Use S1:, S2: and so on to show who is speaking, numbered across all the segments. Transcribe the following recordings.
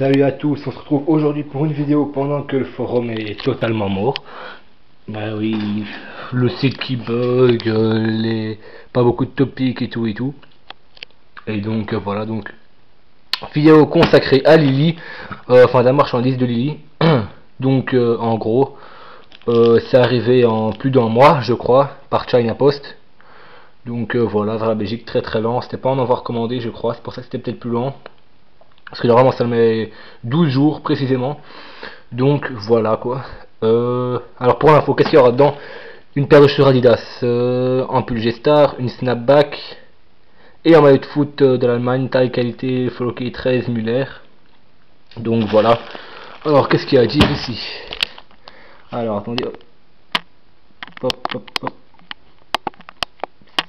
S1: Salut à tous, on se retrouve aujourd'hui pour une vidéo pendant que le forum est totalement mort. Bah oui, le site qui bug, pas beaucoup de topics et tout et tout. Et donc voilà, donc vidéo consacrée à Lily, enfin la marchandise de Lily. Donc en gros, c'est arrivé en plus d'un mois je crois, par China Post. Donc voilà, vers la Belgique, très lent, c'était pas en avoir commandé je crois, c'est pour ça que c'était peut-être plus lent. Parce que normalement ça met 12 jours précisément. Donc voilà quoi. Alors pour l'info, qu'est-ce qu'il y aura dedans? Une paire de chaussures Adidas, un pull G-Star, une snapback et un maillot de foot de l'Allemagne, taille qualité floqué 13 Muller. Donc voilà. Alors qu'est-ce qu'il y a à dire ici? Alors attendez, hop.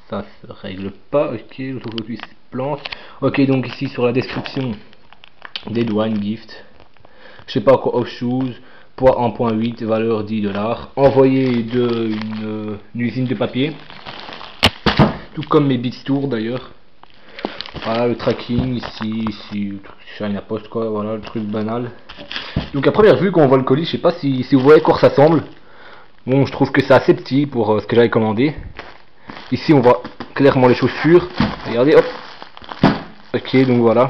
S1: Ça se règle pas, ok, l'autofocus plante. Ok, donc ici sur la description des douanes gift, je sais pas quoi, off shoes, poids 1.8, valeur 10 $, envoyé d'une usine de papier, tout comme mes Beats Tour d'ailleurs. Voilà le tracking ici, China Post quoi, voilà le truc banal. Donc à première vue quand on voit le colis, je sais pas si vous voyez à quoi ça ressemble. Bon, je trouve que c'est assez petit pour ce que j'avais commandé. Ici on voit clairement les chaussures, regardez, hop. Ok, donc voilà.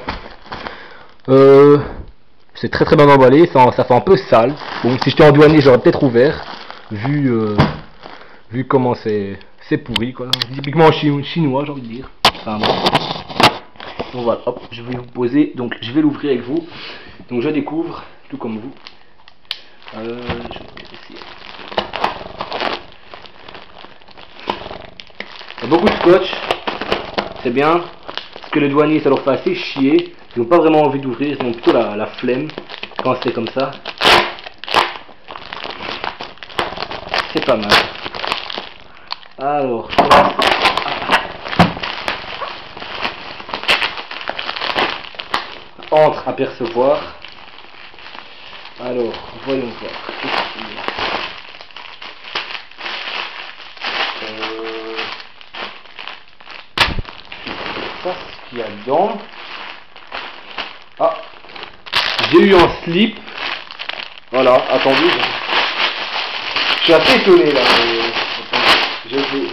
S1: C'est très bien emballé, ça fait un peu sale. Bon, si j'étais en douanier, j'aurais peut-être ouvert, vu comment c'est pourri, quoi. Typiquement chinois, j'ai envie de dire. Enfin, bon. Donc voilà, hop, je vais vous poser, donc je vais l'ouvrir avec vous. Donc je découvre, tout comme vous. Je vais essayer. Il y a beaucoup de scotch, c'est bien, parce que les douaniers ça leur fait assez chier. Ils n'ont pas vraiment envie d'ouvrir, ils ont plutôt la flemme quand c'est comme ça. C'est pas mal. Alors, entre apercevoir. Alors, voyons voir. C'est ça ce qu'il y a dedans. Ah, j'ai eu un slip. Voilà, attendez. Je suis assez étonné là. Je vais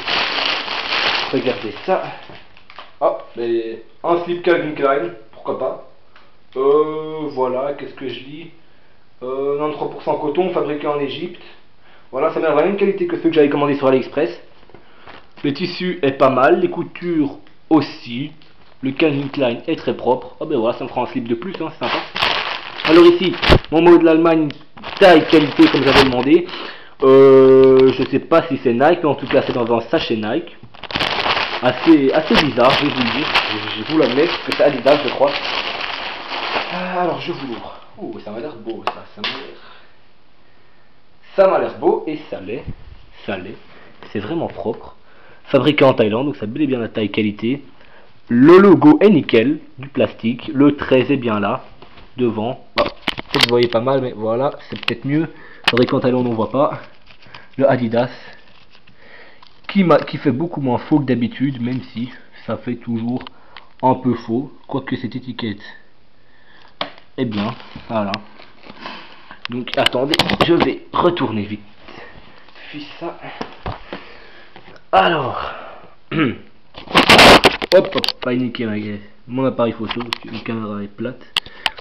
S1: regarder ça. Ah, mais un slip Calvin Klein, pourquoi pas. Voilà, qu'est-ce que je lis? 93% coton, fabriqué en Égypte. Voilà, ça m'a la même qualité que ceux que j'avais commandé sur AliExpress. Le tissu est pas mal, les coutures aussi. Le Calvin Klein est très propre. Ah ben voilà, ça me fera un slip de plus, hein, c'est sympa. Alors ici, mon mot de l'Allemagne, taille qualité comme j'avais demandé. Je sais pas si c'est Nike, mais en tout cas c'est dans un sachet Nike. Assez bizarre, je vais vous le dire. Je vous l'admets, parce que c'est Adidas je crois. Alors je vous l'ouvre. Oh, ça m'a l'air beau ça. Ça m'a l'air beau et ça l'est. C'est vraiment propre. Fabriqué en Thaïlande, donc ça bel et bien la taille qualité. Le logo est nickel, du plastique. Le 13 est bien là, devant. Oh, peut-être vous voyez pas mal, mais voilà, c'est peut-être mieux. Fabriqué en Thaïlande, on voit pas. Le Adidas, qui fait beaucoup moins faux que d'habitude, même si ça fait toujours un peu faux, quoique cette étiquette est bien. Voilà. Donc attendez, je vais retourner vite. Puis ça. Alors. Hop, pas niquer mon appareil photo, parce que la caméra est plate.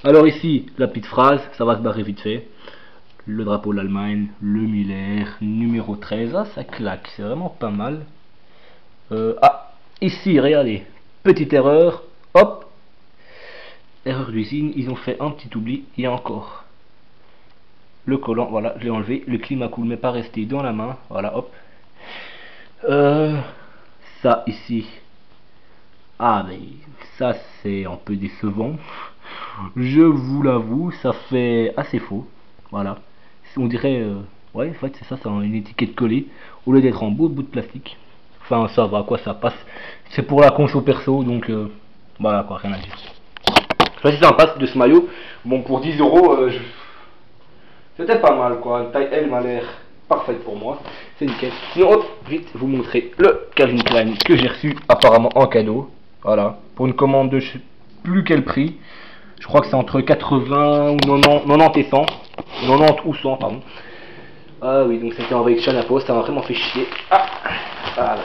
S1: Alors ici, la petite phrase, ça va se barrer vite fait. Le drapeau de l'Allemagne, le Muller, numéro 13, ah ça claque, c'est vraiment pas mal. Ah, ici, regardez, petite erreur, hop, erreur d'usine, ils ont fait un petit oubli, il y a encore le collant, voilà, je l'ai enlevé, le climat cool mais pas resté dans la main, voilà, hop. Ça ici, ah mais ça c'est un peu décevant, je vous l'avoue, ça fait assez faux, voilà. On dirait, ouais, en fait, c'est ça, c'est une étiquette collée, au lieu d'être en beau bout de plastique. Enfin, ça va, quoi, ça passe. C'est pour la conso perso, donc, voilà, quoi, rien à dire. Ça, c'est sympa de ce maillot. Bon, pour 10 €, c'était pas mal, quoi. Une taille L m'a l'air parfaite pour moi. C'est nickel. Sinon, hop, vite, vous montrer le Calvin Klein que j'ai reçu apparemment en cadeau. Voilà, pour une commande de je sais plus quel prix. Je crois que c'est entre 80 ou 90 et 100. 90 ou 100, pardon. Ah oui, donc c'était envoyé China Post, ça m'a vraiment fait chier. Ah, voilà.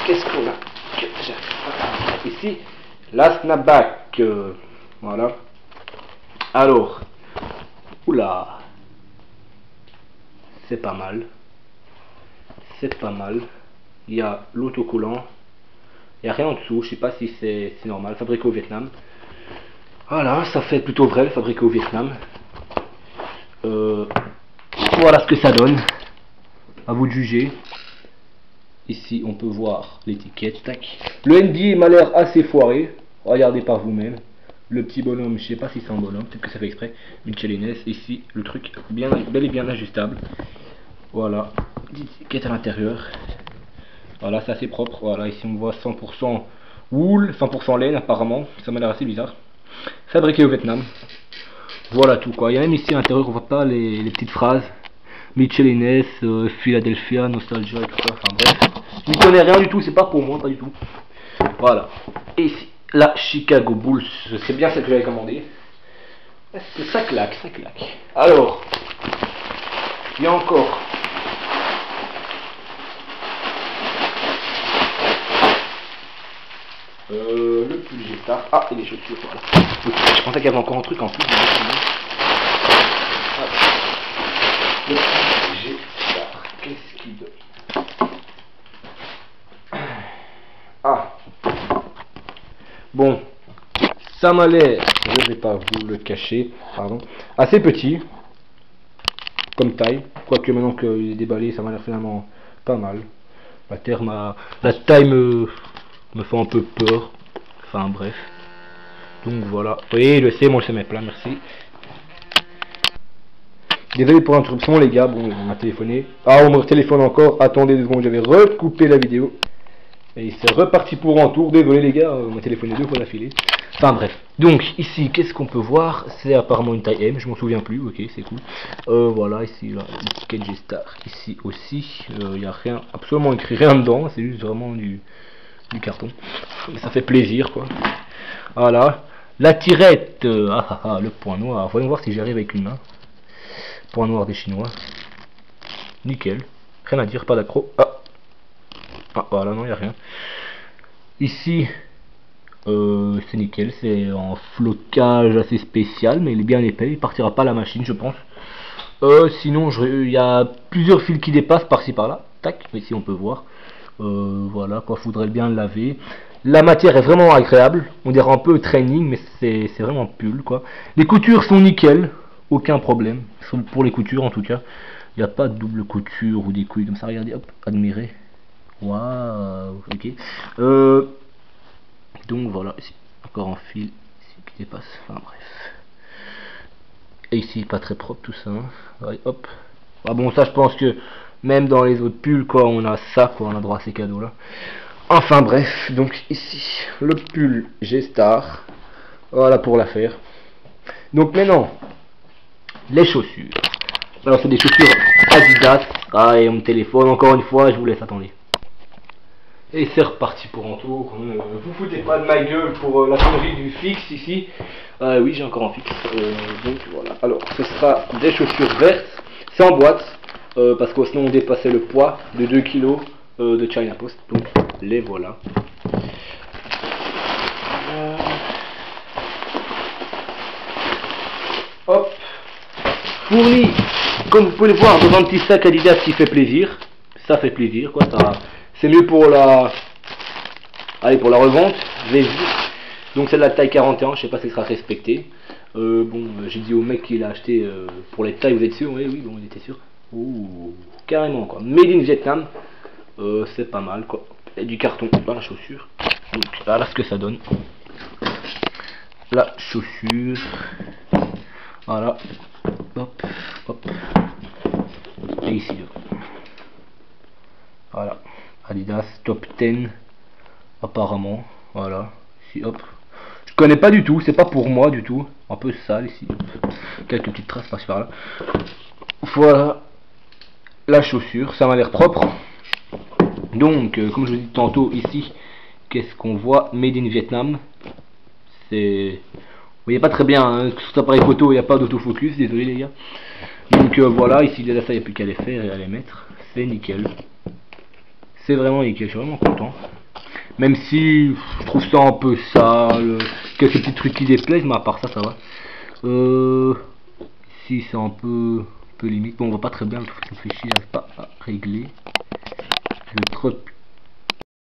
S1: Qu'est-ce qu'on a? Ici, la snapback. Voilà. Alors, oula, c'est pas mal. C'est pas mal. Il y a l'autocollant. Il n'y a rien en dessous, je sais pas si c'est normal. Fabriqué au Vietnam. Voilà, ça fait plutôt vrai, fabriqué au Vietnam. Voilà ce que ça donne. À vous de juger. Ici, on peut voir l'étiquette. Tac. Le NBA m'a l'air assez foiré. Regardez par vous-même. Le petit bonhomme, je sais pas si c'est un bonhomme, peut-être que ça fait exprès. Michelin. Ici, le truc bien, bel et bien ajustable. Voilà. Étiquette à l'intérieur. Voilà, c'est assez propre. Voilà, ici on voit 100% wool, 100% laine apparemment. Ça m'a l'air assez bizarre. Fabriqué au Vietnam. Voilà tout quoi. Il y a même ici à l'intérieur, on voit pas les petites phrases. Michelin, Philadelphia, Nostalgia et tout ça. Enfin bref. Je n'y connais rien du tout, c'est pas pour moi, pas du tout. Voilà. Et ici, la Chicago Bulls. C'est bien celle que j'avais commandée. Ça claque, ça claque. Alors, il y a encore. Le pull G-Star. Ah, et les chaussures, voilà. Je pensais qu'il y avait encore un truc en plus. Le pull G-Star. Qu'est-ce qu'il donne? Ah. Bon. Ça m'a l'air, je vais pas vous le cacher, pardon, assez petit. Comme taille. Quoique maintenant qu'il est déballé, ça m'a l'air finalement pas mal. La taille me fait un peu peur. Enfin bref. Donc voilà. Oui, le C, moi je sais mes plats, merci. Désolé pour l'interruption les gars, bon on m'a téléphoné. Ah on me téléphone encore, attendez 2 secondes, j'avais recoupé la vidéo. Et c'est reparti pour un tour, désolé les gars, on m'a téléphoné 2 fois d'affilée. Enfin bref, donc ici qu'est-ce qu'on peut voir? C'est apparemment une taille M, je m'en souviens plus, ok c'est cool. Voilà, ici l'étiquette G-Star, ici aussi, il n'y a rien, absolument écrit rien dedans, c'est juste vraiment du carton. Mais ça fait plaisir quoi. Voilà, la tirette, le point noir, voyons voir si j'arrive avec une main. Point noir des Chinois. Nickel, rien à dire, pas d'accro. Ah voilà, non il n'y a rien. Ici, c'est nickel, c'est en flocage assez spécial, mais il est bien épais, il partira pas à la machine je pense. Sinon il y a plusieurs fils qui dépassent par-ci par-là, tac, ici on peut voir. Voilà, quand je voudrais bien le laver. La matière est vraiment agréable, on dirait un peu training, mais c'est vraiment pull quoi. Les coutures sont nickel, aucun problème, pour les coutures en tout cas. Il n'y a pas de double couture ou des couilles comme ça, regardez, hop, admirez. Waouh, ok. Donc voilà, ici, encore un fil ici, qui dépasse, enfin bref. Et ici, pas très propre tout ça. Hein. Ouais, hop. Ah bon, ça je pense que même dans les autres pulls, quoi, on a ça, quoi, on a droit à ces cadeaux là. Enfin bref, donc ici, le pull G-Star. Voilà pour l'affaire. Donc maintenant, les chaussures. Alors c'est des chaussures Adidas. Ah et mon téléphone, encore une fois, je vous laisse attendre. Et c'est reparti pour un tour. Vous foutez pas de ma gueule pour la connerie du fixe ici. Oui, j'ai encore un fixe. Donc voilà. Alors, ce sera des chaussures vertes. C'est en boîte. Parce que sinon on dépassait le poids de 2 kg de China Post. Donc les voilà. Hop. Fourni, comme vous pouvez le voir, dans un petit sac Adidas qui fait plaisir. Ça fait plaisir, quoi. Ça. C'est mieux pour la revente, donc c'est de la taille 41, je sais pas si ça sera respecté. Bon, j'ai dit au mec qui l'a acheté pour les tailles, vous êtes sûr? Oui, bon, il était sûr. Ouh, carrément quoi. Made in Vietnam, c'est pas mal quoi. Et du carton, pas la chaussure. Donc voilà ce que ça donne. La chaussure. Voilà. Hop, hop. Et ici. Voilà. Adidas Top 10 apparemment, voilà, ici hop, je connais pas du tout, c'est pas pour moi du tout, un peu sale ici, quelques petites traces par-ci par-là. Voilà la chaussure, ça m'a l'air propre. Donc comme je vous dis tantôt ici, qu'est-ce qu'on voit? Made in Vietnam, c'est voyez pas très bien, hein, sur cet appareil photo il n'y a pas d'autofocus, désolé les gars. Donc voilà, ici déjà ça il n'y a plus qu'à les faire et à les mettre, c'est nickel. C'est vraiment nickel, je suis vraiment content. Même si je trouve ça un peu sale, quelques petits trucs qui déplaisent, mais à part ça, ça va. Ici c'est un peu limite, bon on voit pas très bien, le réfléchir, j'arrive pas à régler. Je vais trop